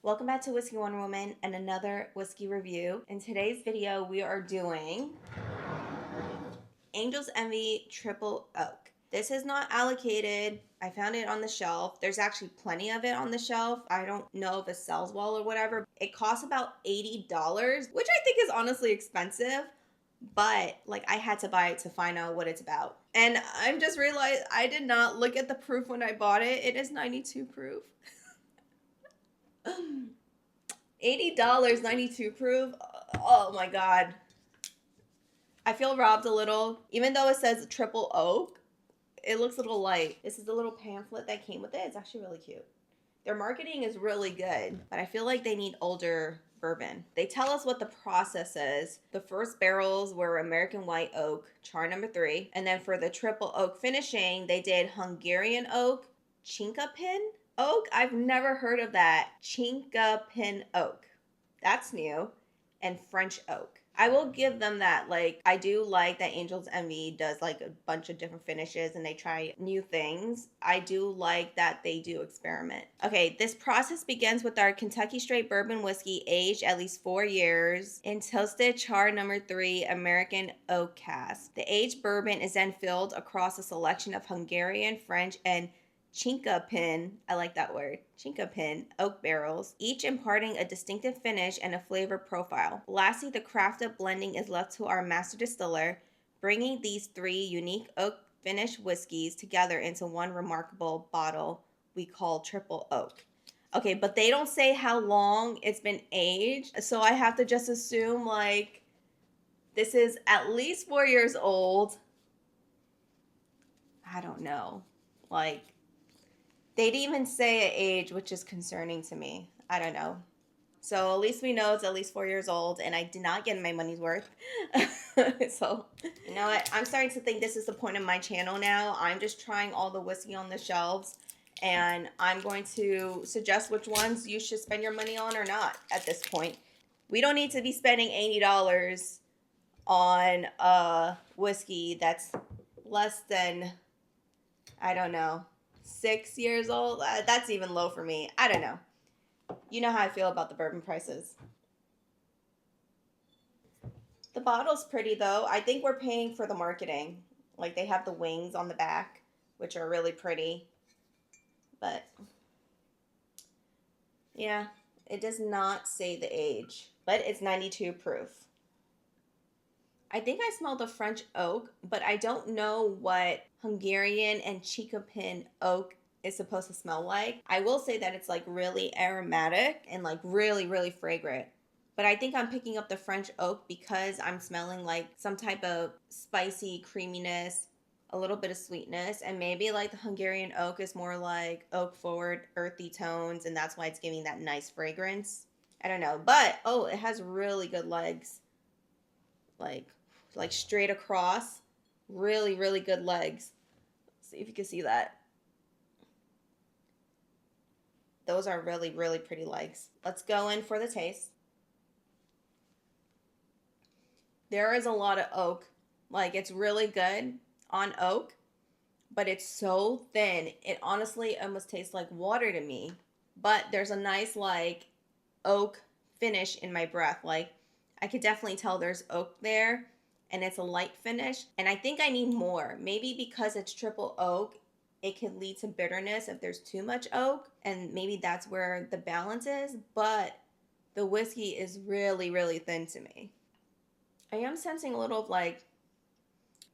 Welcome back to Whiskey Wonder Woman and another whiskey review. In today's video, we are doing Angel's Envy Triple Oak. This is not allocated. I found it on the shelf. There's actually plenty of it on the shelf. I don't know if it sells well or whatever. It costs about $80, which I think is honestly expensive, but like I had to buy it to find out what it's about. And I'm just realized I did not look at the proof when I bought it. It is 92 proof. $80, 92 proof. Oh my god. I feel robbed a little. Even though it says triple oak, it looks a little light. This is the little pamphlet that came with it. It's actually really cute. Their marketing is really good, but I feel like they need older bourbon. They tell us what the process is. The first barrels were American white oak, char number 3. And then for the triple oak finishing, they did Hungarian oak, Chinkapin oak. I've never heard of that. Chinkapin oak. That's new. And French oak. I will give them that. Like, I do like that Angel's Envy does like a bunch of different finishes and they try new things. I do like that they do experiment. Okay, this process begins with our Kentucky Straight Bourbon Whiskey aged at least 4 years in toasted char number 3 American oak cask. The aged bourbon is then filled across a selection of Hungarian, French, and Chinkapin, I like that word, Chinkapin oak barrels, each imparting a distinctive finish and a flavor profile. Lastly, the craft of blending is left to our master distiller, bringing these 3 unique oak finished whiskeys together into one remarkable bottle we call triple oak. Okay, but they don't say how long it's been aged, so I have to just assume like this is at least 4 years old. I don't know, like they didn't even say an age, which is concerning to me. I don't know. So at least we know it's at least 4 years old, and I did not get my money's worth. So, you know what? I'm starting to think this is the point of my channel now. I'm just trying all the whiskey on the shelves, and I'm going to suggest which ones you should spend your money on or not at this point. We don't need to be spending $80 on a whiskey that's less than, I don't know, 6 years old. That's even low for me. I don't know. You know how I feel about the bourbon prices. The bottle's pretty though. I think we're paying for the marketing. Like they have the wings on the back, which are really pretty. But yeah, it does not say the age, but it's 92 proof. I think I smell the French oak, but I don't know what Hungarian and Chinkapin oak is supposed to smell like. I will say that it's like really aromatic and like really, really fragrant. But I think I'm picking up the French oak because I'm smelling like some type of spicy creaminess, a little bit of sweetness, and maybe like the Hungarian oak is more like oak forward, earthy tones, and that's why it's giving that nice fragrance. I don't know, but oh, it has really good legs. Like straight across, really, really good legs. Let's see if you can see that. Those are really, really pretty legs. Let's go in for the taste. There is a lot of oak. Like it's really good on oak, but it's so thin. It honestly almost tastes like water to me. But there's a nice like oak finish in my breath. Like I could definitely tell there's oak there. And it's a light finish. And I think I need more. Maybe because it's triple oak, it can lead to bitterness if there's too much oak. And maybe that's where the balance is. But the whiskey is really, really thin to me. I am sensing a little of like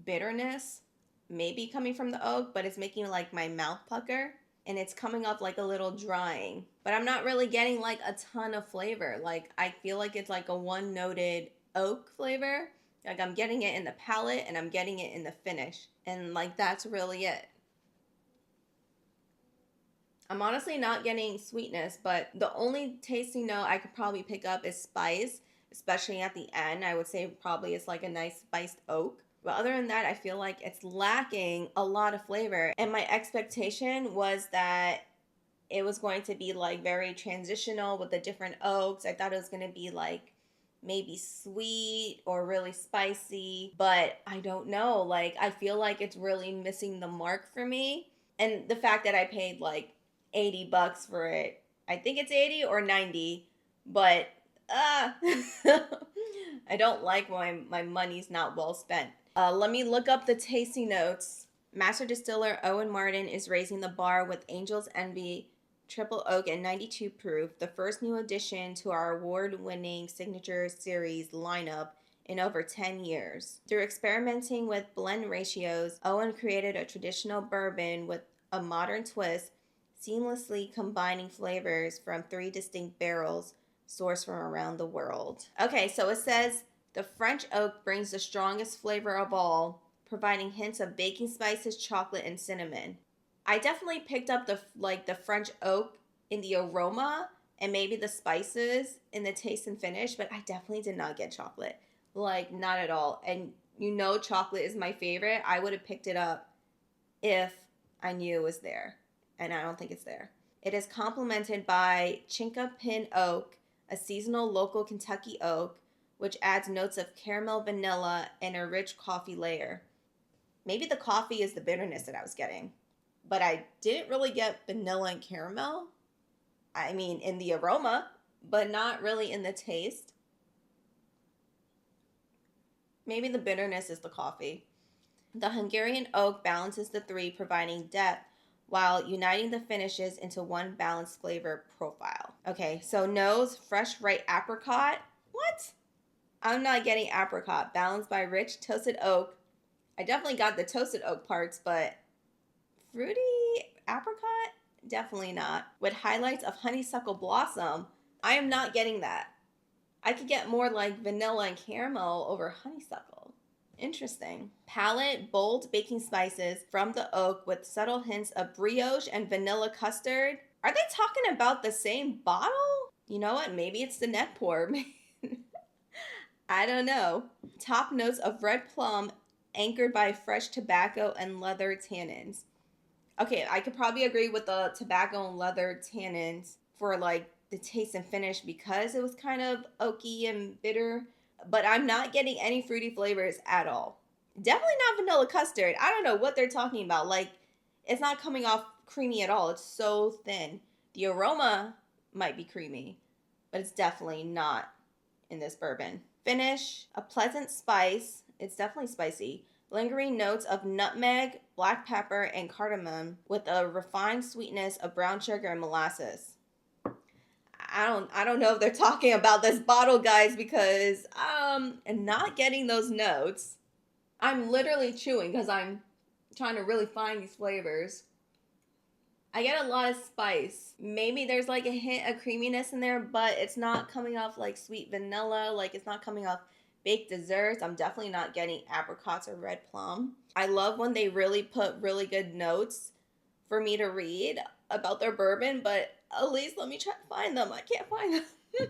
bitterness, maybe coming from the oak, but it's making like my mouth pucker. And it's coming up like a little drying. But I'm not really getting like a ton of flavor. Like I feel like it's like a one-noted oak flavor. Like I'm getting it in the palate and I'm getting it in the finish. And like that's really it. I'm honestly not getting sweetness, but the only tasting note I could probably pick up is spice, especially at the end. I would say probably it's like a nice spiced oak. But other than that, I feel like it's lacking a lot of flavor. And my expectation was that it was going to be like very transitional with the different oaks. I thought it was going to be like maybe sweet or really spicy, but I don't know. Like, I feel like it's really missing the mark for me. And the fact that I paid like $80 for it I think it's 80 or 90, but I don't like when my money's not well spent. Let me look up the tasting notes. Master distiller Owen Martin is raising the bar with Angel's Envy Triple Oak at 92 proof, the first new addition to our award-winning signature series lineup in over 10 years. Through experimenting with blend ratios, Owen created a traditional bourbon with a modern twist, seamlessly combining flavors from 3 distinct barrels sourced from around the world. Okay, so it says the French oak brings the strongest flavor of all, providing hints of baking spices, chocolate, and cinnamon. I definitely picked up the French oak in the aroma and maybe the spices in the taste and finish, but I definitely did not get chocolate. Like, not at all. And you know chocolate is my favorite. I would have picked it up if I knew it was there. And I don't think it's there. It is complemented by Chinkapin oak, a seasonal local Kentucky oak, which adds notes of caramel, vanilla, and a rich coffee layer. Maybe the coffee is the bitterness that I was getting. But I didn't really get vanilla and caramel. I mean, in the aroma, but not really in the taste. Maybe the bitterness is the coffee. The Hungarian oak balances the three, providing depth while uniting the finishes into one balanced flavor profile. Okay, so nose, fresh ripe apricot. What? I'm not getting apricot. Balanced by rich toasted oak. I definitely got the toasted oak parts, but fruity apricot? Definitely not. With highlights of honeysuckle blossom. I am not getting that. I could get more like vanilla and caramel over honeysuckle. Interesting. Palette, bold baking spices from the oak with subtle hints of brioche and vanilla custard. Are they talking about the same bottle? You know what? Maybe it's the neck pour. I don't know. Top notes of red plum anchored by fresh tobacco and leather tannins. Okay, I could probably agree with the tobacco and leather tannins for like the taste and finish because it was kind of oaky and bitter, but I'm not getting any fruity flavors at all. Definitely not vanilla custard. I don't know what they're talking about. Like, it's not coming off creamy at all. It's so thin. The aroma might be creamy, but it's definitely not in this bourbon. Finish, a pleasant spice. It's definitely spicy. Lingering notes of nutmeg, black pepper, and cardamom with a refined sweetness of brown sugar and molasses. I don't know if they're talking about this bottle, guys, because I'm not getting those notes. I'm literally chewing because I'm trying to really find these flavors. I get a lot of spice. Maybe there's like a hint of creaminess in there, but it's not coming off like sweet vanilla. Like, it's not coming off baked desserts. I'm definitely not getting apricots or red plum. I love when they really put really good notes for me to read about their bourbon, but at least let me try to find them. I can't find them.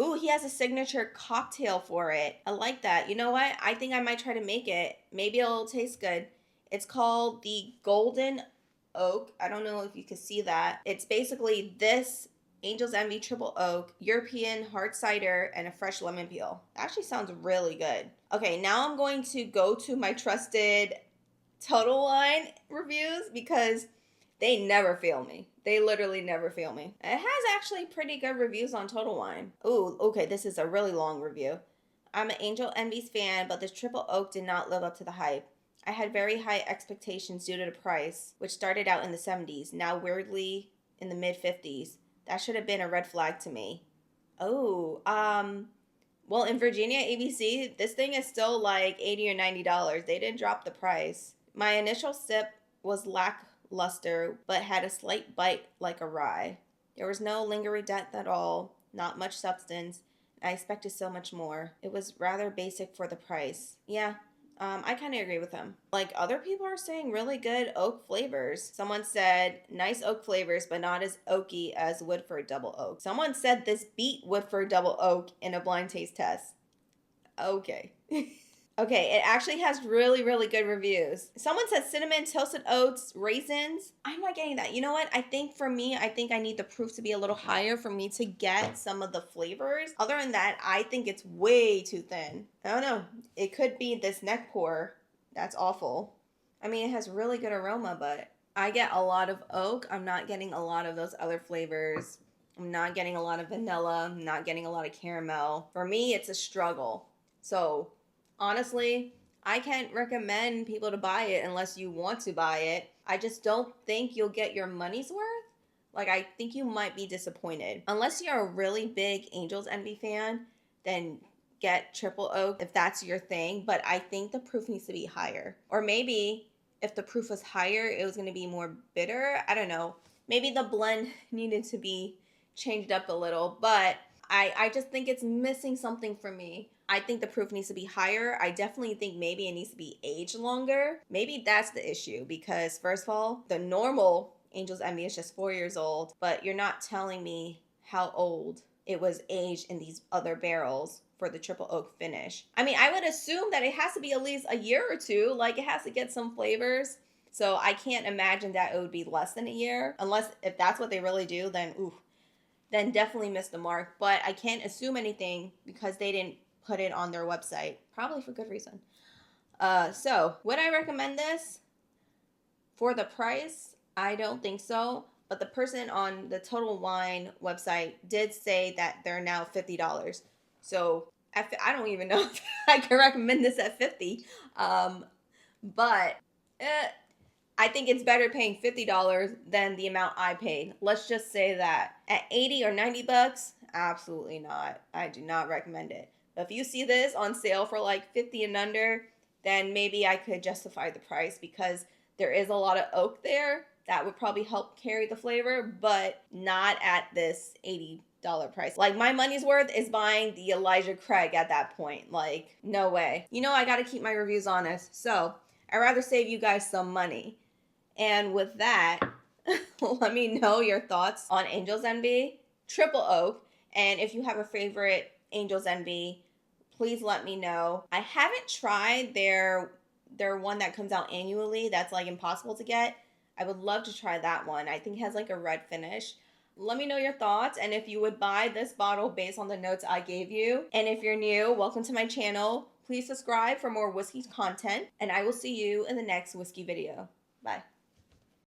Ooh, he has a signature cocktail for it. I like that. You know what? I think I might try to make it. Maybe it'll taste good. It's called the Golden Oak. I don't know if you can see that. It's basically this Angel's Envy Triple Oak, European hard cider, and a fresh lemon peel. Actually sounds really good. Okay, now I'm going to go to my trusted Total Wine reviews because they never fail me. They literally never fail me. It has actually pretty good reviews on Total Wine. Ooh, okay, this is a really long review. I'm an Angel Envy's fan, but this Triple Oak did not live up to the hype. I had very high expectations due to the price, which started out in the 70s, now weirdly in the mid-50s. That should have been a red flag to me. Oh, well, in Virginia ABC, this thing is still like $80 or $90. They didn't drop the price. My initial sip was lackluster, but had a slight bite like a rye. There was no lingering depth at all, not much substance. I expected so much more. It was rather basic for the price. Yeah, I kind of agree with him. Like, other people are saying really good oak flavors. Someone said, nice oak flavors, but not as oaky as Woodford Double Oak. Someone said this beat Woodford Double Oak in a blind taste test. Okay. Okay, it actually has really, really good reviews. Someone said cinnamon, toasted oats, raisins. I'm not getting that. You know what? I think for me, I need the proof to be a little higher for me to get some of the flavors. Other than that, I think it's way too thin. I don't know. It could be this neck pour. That's awful. I mean, it has really good aroma, but I get a lot of oak. I'm not getting a lot of those other flavors. I'm not getting a lot of vanilla. I'm not getting a lot of caramel. For me, it's a struggle. So honestly, I can't recommend people to buy it unless you want to buy it. I just don't think you'll get your money's worth. Like, I think you might be disappointed. Unless you're a really big Angel's Envy fan, then get triple oak if that's your thing. But I think the proof needs to be higher. Or maybe if the proof was higher, it was going to be more bitter. I don't know. Maybe the blend needed to be changed up a little. But I just think it's missing something for me. I think the proof needs to be higher. I definitely think maybe it needs to be aged longer. Maybe that's the issue because, first of all, the normal Angel's Envy is just 4 years old, but you're not telling me how old it was aged in these other barrels for the triple oak finish. I mean, I would assume that it has to be at least a year or two. Like, it has to get some flavors. So I can't imagine that it would be less than a year. Unless, if that's what they really do, then then definitely missed the mark. But I can't assume anything because they didn't put it on their website. Probably for good reason. So, would I recommend this? For the price, I don't think so. But the person on the Total Wine website did say that they're now $50. So, I don't even know if I can recommend this at $50. But I think it's better paying $50 than the amount I paid. Let's just say that. At 80 or 90 bucks, absolutely not. I do not recommend it. But if you see this on sale for like 50 and under, then maybe I could justify the price because there is a lot of oak there. That would probably help carry the flavor, but not at this $80 price. Like, my money's worth is buying the Elijah Craig at that point. Like, no way. You know, I gotta keep my reviews honest. So, I'd rather save you guys some money. And with that, let me know your thoughts on Angel's Envy, Triple Oak, and if you have a favorite Angel's Envy, please let me know. I haven't tried their one that comes out annually that's like impossible to get. I would love to try that one. I think it has like a red finish. Let me know your thoughts and if you would buy this bottle based on the notes I gave you. And if you're new, welcome to my channel. Please subscribe for more whiskey content, and I will see you in the next whiskey video. Bye.